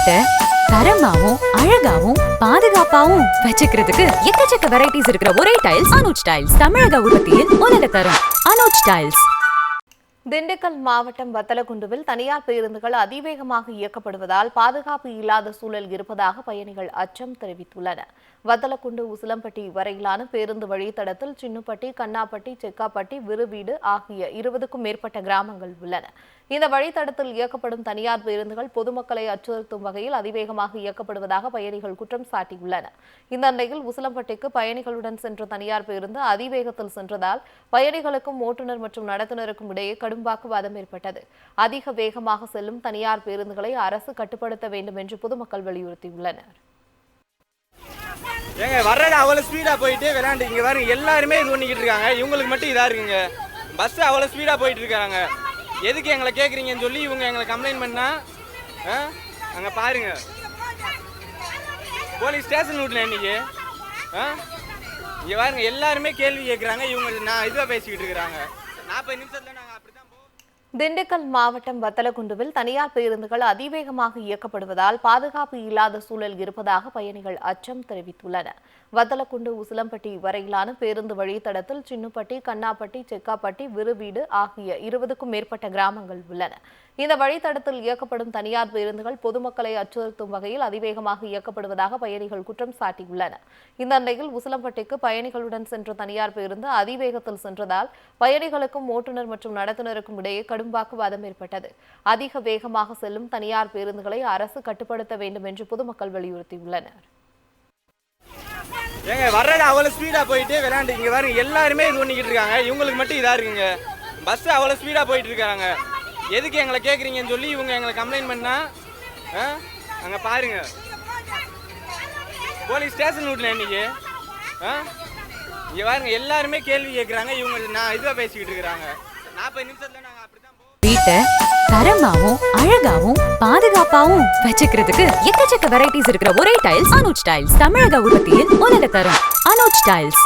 வீட்டை தரமாவும் அழகாவும் பாதுகாப்பாவும் வச்சுக்கிறதுக்கு எக்கச்சக்க வெரைட்டிஸ் இருக்கிற ஒரே டைல்ஸ் அனுஜ் டைல்ஸ். தமிழக உற்பத்தியின் உலக தரம் அனுஜ் டைல்ஸ். திண்டுக்கல் மாவட்டம் வத்தலகுண்டுவில் தனியார் பேருந்துகள் அதிவேகமாக இயக்கப்படுவதால் பாதுகாப்பு இல்லாத சூழல் இருப்பதாக பயணிகள் அச்சம் தெரிவித்துள்ளனர். வத்தலகுண்டு உசிலம்பட்டி வரையிலான பேருந்து வழித்தடத்தில் சின்னுப்பட்டி, கண்ணாப்பட்டி, செக்காப்பட்டி, விருவீடு ஆகிய 20க்கும் மேற்பட்ட கிராமங்கள் உள்ளன. இந்த வழித்தடத்தில் இயக்கப்படும் தனியார் பேருந்துகள் பொதுமக்களை அச்சுறுத்தும் வகையில் அதிவேகமாக இயக்கப்படுவதாக பயணிகள் குற்றம் சாட்டியுள்ளனர். இந்த நிலையில் உசிலம்பட்டிக்கு பயணிகளுடன் சென்ற தனியார் பேருந்து அதிவேகத்தில் சென்றதால் பயணிகளுக்கும் ஓட்டுநர் மற்றும் நடத்துனருக்கும் இடையே கடும் வாக்குவாதம் ஏற்பட்டது. அதிக வேகமாக செல்லும் தனியார் பேருந்துகளை அரசு கட்டுப்படுத்த வேண்டும் என்று பொதுமக்கள் வலியுறுத்தியுள்ளனர். ஏங்க வர்றது அவ்வளோ ஸ்பீடாக போயிட்டு விளையாண்டு இங்கே பாருங்க, எல்லாருமே இது பண்ணிக்கிட்டு இருக்காங்க. இவங்களுக்கு மட்டும் இதாக இருக்குங்க. பஸ்ஸு அவ்வளோ ஸ்பீடாக போயிட்டு இருக்காங்க. எதுக்கு எங்களை கேட்குறீங்கன்னு சொல்லி இவங்க எங்களை கம்ப்ளைண்ட் பண்ணால் அங்கே பாருங்க, போலீஸ் ஸ்டேஷன் வீட்டில் இன்னைக்கு இங்கே பாருங்க, எல்லாருமே கேள்வி கேட்குறாங்க. இவங்க நான் இதுவாக பேசிக்கிட்டு இருக்கிறாங்க. 40 நிமிஷத்தில் நாங்கள் அப்படி தான் போவோம். திண்டுக்கல் மாவட்டம் வத்தலகுண்டுவில் தனியார் பேருந்துகள் அதிவேகமாக இயக்கப்படுவதால் பாதுகாப்பு இல்லாத சூழல் இருப்பதாக பயணிகள் அச்சம் தெரிவித்துள்ளனர். வத்தலகுண்டு உசிலம்பட்டி வரையிலான பேருந்து வழித்தடத்தில் சின்னுப்பட்டி, கண்ணாப்பட்டி, செக்காப்பட்டி, விருவீடு ஆகிய 20க்கும் மேற்பட்ட கிராமங்கள் உள்ளன. இந்த வழித்தடத்தில் இயக்கப்படும் தனியார் பேருந்துகள் பொதுமக்களை அச்சுறுத்தும் வகையில் அதிவேகமாக இயக்கப்படுவதாக பயணிகள் குற்றம் சாட்டியுள்ளனர். இந்த நிலையில் உசிலம்பட்டிக்கு பயணிகளுடன் சென்ற தனியார் பேருந்து அதிவேகத்தில் சென்றதால் பயணிகளுக்கும் ஓட்டுநர் மற்றும் நடத்துனருக்கும் இடையே கடும் வாக்குவாதம் ஏற்பட்டது. அதிக வேகமாக செல்லும் தனியார் பேருந்துகளை அரசு கட்டுப்படுத்த வேண்டும் என்று பொதுமக்கள் வலியுறுத்தியுள்ளனர். ஏங்க வர்றது அவ்வளோ ஸ்பீடாக போயிட்டு விளையாண்டு இங்கே பாருங்க, எல்லாருமே இது பண்ணிக்கிட்டு இருக்காங்க. இவங்களுக்கு மட்டும் இதாக இருக்குங்க. பஸ்ஸு அவ்வளோ ஸ்பீடாக போயிட்டு இருக்காங்க. எதுக்கு எங்களை கேட்குறீங்கன்னு சொல்லி இவங்க எங்களை கம்ப்ளைண்ட் பண்ணால் அங்கே பாருங்க, போலீஸ் ஸ்டேஷன் வீட்டில் இன்னைக்கு இங்கே பாருங்க, எல்லாருமே கேள்வி கேட்குறாங்க. இவங்க நான் இதுவாக பேசிக்கிட்டு இருக்கிறாங்க. 40 நிமிஷத்தில் நாங்கள் அப்படி தான் போவோம். வீட்டை தரமாவும் அழகாவும் பாதுகாப்பாவும் வச்சுக்கிறதுக்கு எக்கச்சக்க வெரைட்டிஸ் இருக்கிற ஒரே டைல்ஸ் அனுஜ் டைல்ஸ். தமிழக உற்பத்தியின் உலக தரம் அனுஜ் டைல்ஸ்.